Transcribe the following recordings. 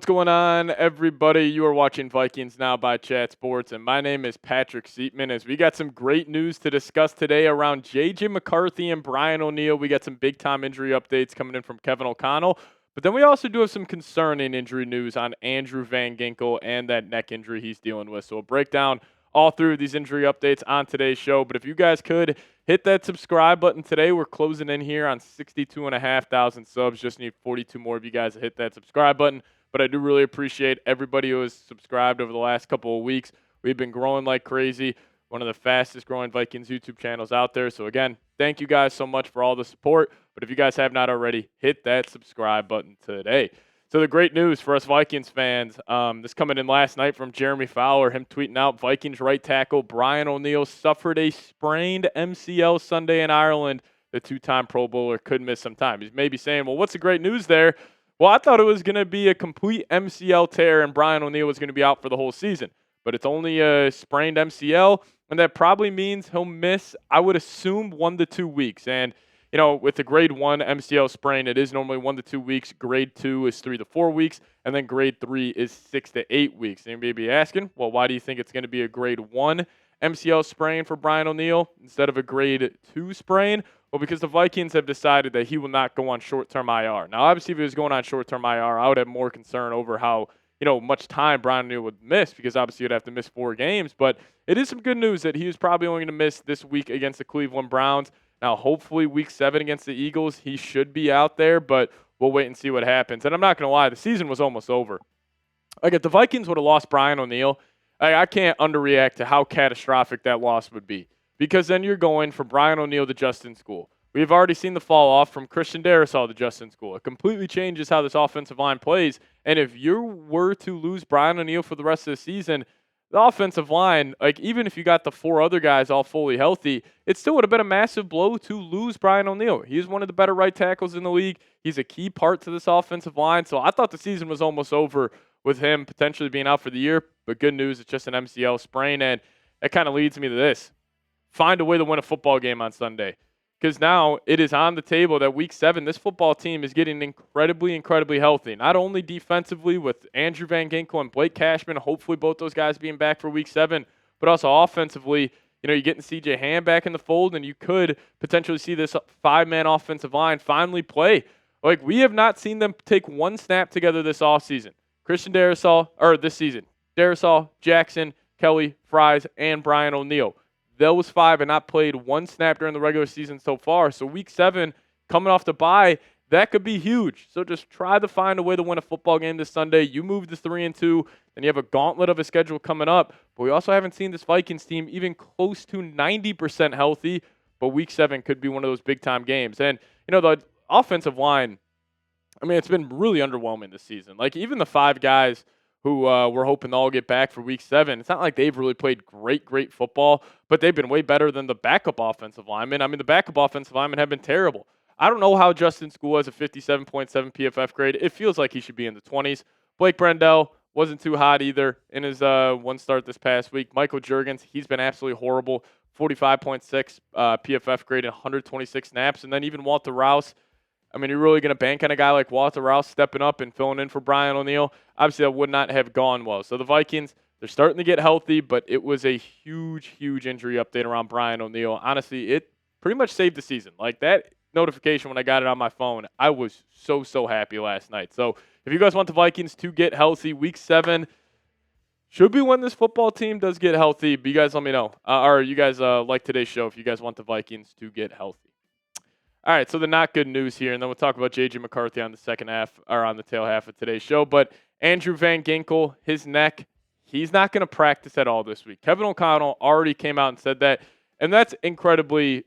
What's going on, everybody? You are watching Vikings Now by Chat Sports, and my name is Patrick Siepman. As we got some great news to discuss today around J.J. McCarthy and Brian O'Neill. We got some big-time injury updates coming in from Kevin O'Connell, but then we also do have some concerning injury news on Andrew Van Ginkel and that neck injury he's dealing with. So we'll break down all through these injury updates on today's show. But if you guys could hit that subscribe button today, we're closing in here on 62,500 subs. Just need 42 more of you guys to hit that subscribe button. But I do really appreciate everybody who has subscribed over the last couple of weeks. We've been growing like crazy, one of the fastest growing Vikings YouTube channels out there. So again, thank you guys so much for all the support. But if you guys have not already, hit that subscribe button today. So the great news for us Vikings fans, this coming in last night from Jeremy Fowler, him tweeting out Vikings right tackle Brian O'Neill suffered a sprained MCL Sunday in Ireland. The two-time Pro Bowler could miss some time. He's maybe saying, well, what's the great news there? Well, I thought it was going to be a complete MCL tear and Brian O'Neill was going to be out for the whole season. But it's only a sprained MCL, and that probably means he'll miss, I would assume, 1 to 2 weeks. And, you know, with the grade 1 MCL sprain, it is normally 1 to 2 weeks. Grade 2 is 3 to 4 weeks. And then grade 3 is 6 to 8 weeks. And you may be asking, well, why do you think it's going to be a grade 1 MCL sprain for Brian O'Neill instead of a grade 2 sprain? Well, because the Vikings have decided that he will not go on short-term IR. Now, obviously, if he was going on short-term IR, I would have more concern over how, much time Brian O'Neill would miss, because obviously he'd have to miss 4 games. But it is some good news that he was probably only going to miss this week against the Cleveland Browns. Now, hopefully, week 7 against the Eagles, he should be out there, but we'll wait and see what happens. And I'm not going to lie, the season was almost over. Like, if the Vikings would have lost Brian O'Neill, I can't underreact to how catastrophic that loss would be. Because then you're going from Brian O'Neill to Justin School. We've already seen the fall off from Christian Darrisaw to Justin School. It completely changes how this offensive line plays. And if you were to lose Brian O'Neill for the rest of the season, the offensive line, like even if you got the 4 other guys all fully healthy, it still would have been a massive blow to lose Brian O'Neill. He's one of the better right tackles in the league. He's a key part to this offensive line. So I thought the season was almost over with him potentially being out for the year. But good news, it's just an MCL sprain. And that kind of leads me to this. Find a way to win a football game on Sunday. Because now it is on the table that week 7, this football team is getting incredibly healthy. Not only defensively with Andrew Van Ginkel and Blake Cashman, hopefully both those guys being back for week 7, but also offensively, you're getting C.J. Ham back in the fold, and you could potentially see this 5-man offensive line finally play. Like, we have not seen them take one snap together this offseason. This season. Darrisaw, Jackson, Kelly, Fries, and Brian O'Neill. Those 5 have not played one snap during the regular season so far. So week 7, coming off the bye, that could be huge. So just try to find a way to win a football game this Sunday. You move to 3-2, and you have a gauntlet of a schedule coming up. But we also haven't seen this Vikings team even close to 90% healthy. But week 7 could be one of those big-time games. And, the offensive line, it's been really underwhelming this season. Like, even the 5 guys who we're hoping to all get back for week 7. It's not like they've really played great football, but they've been way better than the backup offensive linemen. The backup offensive linemen have been terrible. I don't know how Justin School has a 57.7 PFF grade. It feels like he should be in the 20s. Blake Brendel wasn't too hot either in his one start this past week. Michael Juergens, he's been absolutely horrible. 45.6 PFF grade and 126 snaps. And then even Walter Rouse, you're really going to bank on a guy like Walter Rouse stepping up and filling in for Brian O'Neill. Obviously, that would not have gone well. So the Vikings, they're starting to get healthy, but it was a huge injury update around Brian O'Neill. Honestly, it pretty much saved the season. Like, that notification when I got it on my phone, I was so happy last night. So if you guys want the Vikings to get healthy, week 7 should be when this football team does get healthy. But you guys let me know. Or you guys like today's show if you guys want the Vikings to get healthy. All right, so the not good news here, and then we'll talk about J.J. McCarthy on the second half, or on the tail half of today's show. But Andrew Van Ginkel, his neck, he's not going to practice at all this week. Kevin O'Connell already came out and said that, and that's incredibly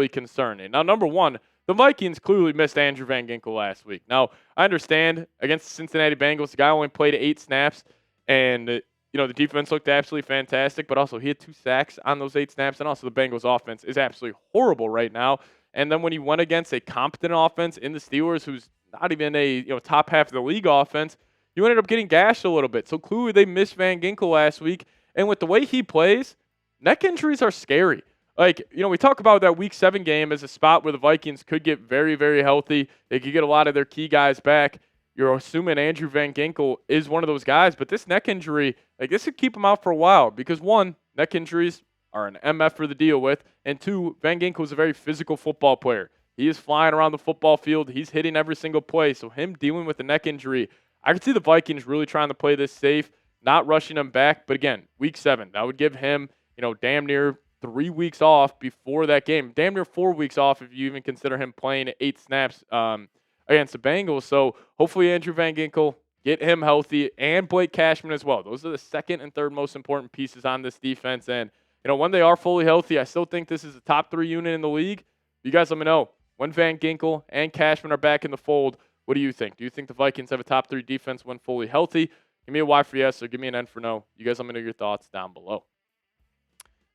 concerning. Now, number one, the Vikings clearly missed Andrew Van Ginkel last week. Now, I understand against the Cincinnati Bengals, the guy only played 8 snaps, and the defense looked absolutely fantastic, but also he had 2 sacks on those 8 snaps, and also the Bengals offense is absolutely horrible right now. And then when he went against a competent offense in the Steelers, who's not even a top half of the league offense, you ended up getting gashed a little bit. So clearly they missed Van Ginkel last week. And with the way he plays, neck injuries are scary. Like, we talk about that week 7 game as a spot where the Vikings could get very healthy. They could get a lot of their key guys back. you're assuming Andrew Van Ginkel is one of those guys, but this neck injury, like this could keep him out for a while because one, neck injuries are an MF for the deal with, and two, Van Ginkel is a very physical football player. He is flying around the football field. He's hitting every single play. So him dealing with a neck injury, I could see the Vikings really trying to play this safe, not rushing him back. But again, week 7, that would give him, damn near 3 weeks off before that game. Damn near 4 weeks off if you even consider him playing 8 snaps against the Bengals. So hopefully Andrew Van Ginkel, get him healthy, and Blake Cashman as well. Those are the second and third most important pieces on this defense. And, when they are fully healthy, I still think this is a top 3 unit in the league. You guys let me know. When Van Ginkel and Cashman are back in the fold, what do you think? Do you think the Vikings have a top 3 defense when fully healthy? Give me a Y for yes or give me an N for no. You guys let me know your thoughts down below.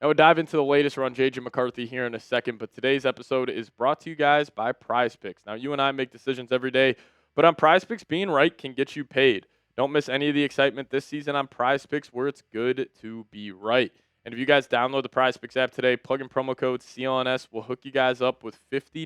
Now we'll dive into the latest around J.J. McCarthy here in a second, but today's episode is brought to you guys by PrizePicks. Now, you and I make decisions every day, but on PrizePicks, being right can get you paid. Don't miss any of the excitement this season on PrizePicks, where it's good to be right. And if you guys download the PrizePicks app today, plug in promo code CLNS. We'll hook you guys up with $50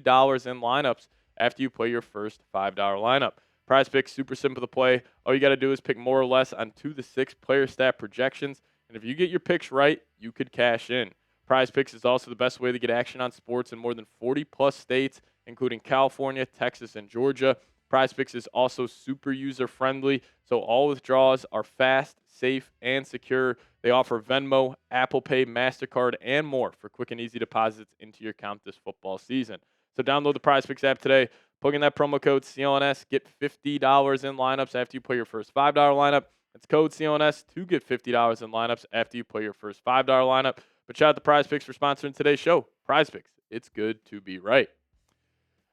in lineups after you play your first $5 lineup. PrizePicks, super simple to play. All you got to do is pick more or less on 2 to 6 player stat projections. And if you get your picks right, you could cash in. PrizePicks is also the best way to get action on sports in more than 40-plus states, including California, Texas, and Georgia. PrizePicks is also super user-friendly, so all withdrawals are fast, safe, and secure. They offer Venmo, Apple Pay, MasterCard, and more for quick and easy deposits into your account this football season. So download the PrizePicks app today. Plug in that promo code CLNS. Get $50 in lineups after you play your first $5 lineup. It's code CLNS to get $50 in lineups after you play your first $5 lineup. But shout out to PrizePicks for sponsoring today's show. PrizePicks, it's good to be right.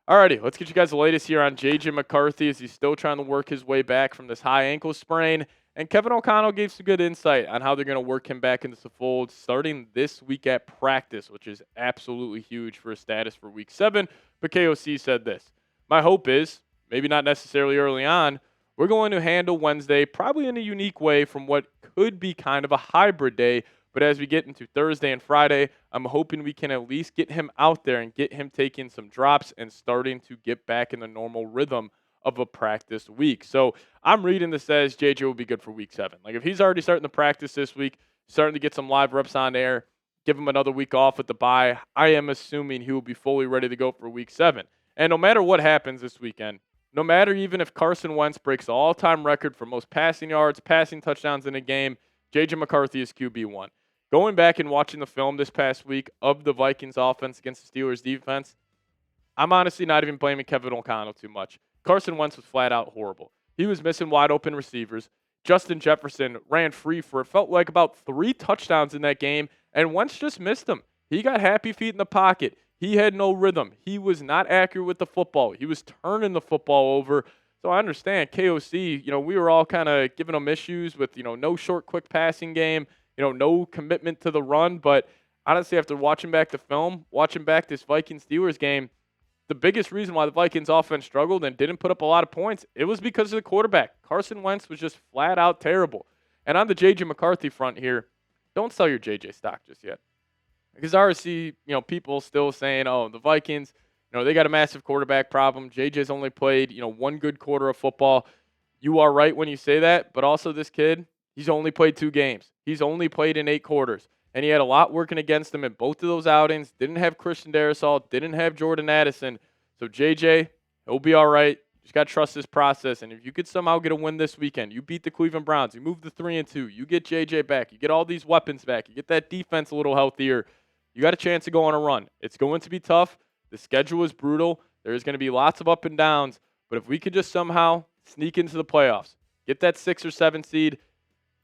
Alrighty, let's get you guys the latest here on J.J. McCarthy as he's still trying to work his way back from this high ankle sprain. And Kevin O'Connell gave some good insight on how they're going to work him back into the fold starting this week at practice, which is absolutely huge for his status for week 7. But KOC said this: my hope is, maybe not necessarily early on, we're going to handle Wednesday probably in a unique way from what could be kind of a hybrid day. But as we get into Thursday and Friday, I'm hoping we can at least get him out there and get him taking some drops and starting to get back in the normal rhythm of a practice week. So I'm reading this as JJ will be good for week 7. Like if he's already starting to practice this week, starting to get some live reps on air, give him another week off with the bye, I am assuming he will be fully ready to go for week 7. And no matter what happens this weekend, no matter even if Carson Wentz breaks the all-time record for most passing yards, passing touchdowns in a game, J.J. McCarthy is QB1. Going back and watching the film this past week of the Vikings offense against the Steelers defense, I'm honestly not even blaming Kevin O'Connell too much. Carson Wentz was flat out horrible. He was missing wide open receivers. Justin Jefferson ran free for it felt like about 3 touchdowns in that game, and Wentz just missed them. He got happy feet in the pocket. He had no rhythm. He was not accurate with the football. He was turning the football over. So I understand KOC, we were all kind of giving him issues with, no short, quick passing game, no commitment to the run. But honestly, after watching back the film, watching back this Vikings-Steelers game, the biggest reason why the Vikings offense struggled and didn't put up a lot of points, it was because of the quarterback. Carson Wentz was just flat out terrible. And on the J.J. McCarthy front here, don't sell your J.J. stock just yet. Because I already see, people still saying, oh, the Vikings, they got a massive quarterback problem. J.J.'s only played, 1 good quarter of football. You are right when you say that, but also this kid, he's only played 2 games. He's only played in 8 quarters. And he had a lot working against him in both of those outings. Didn't have Christian Darrisaw, didn't have Jordan Addison. So J.J., he'll be all right. Just got to trust this process. And if you could somehow get a win this weekend, you beat the Cleveland Browns, you move to 3-2, you get J.J. back, you get all these weapons back, you get that defense a little healthier, you got a chance to go on a run. It's going to be tough. The schedule is brutal. There's going to be lots of up and downs. But if we could just somehow sneak into the playoffs, get that 6 or 7 seed,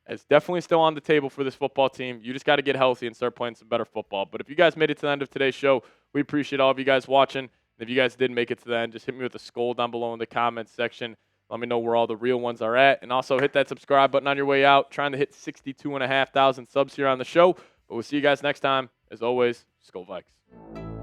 it's definitely still on the table for this football team. You just got to get healthy and start playing some better football. But if you guys made it to the end of today's show, we appreciate all of you guys watching. And if you guys didn't make it to the end, just hit me with a skull down below in the comments section. Let me know where all the real ones are at. And also hit that subscribe button on your way out. Trying to hit 62,500 subs here on the show. But we'll see you guys next time. As always, Skull Vikes.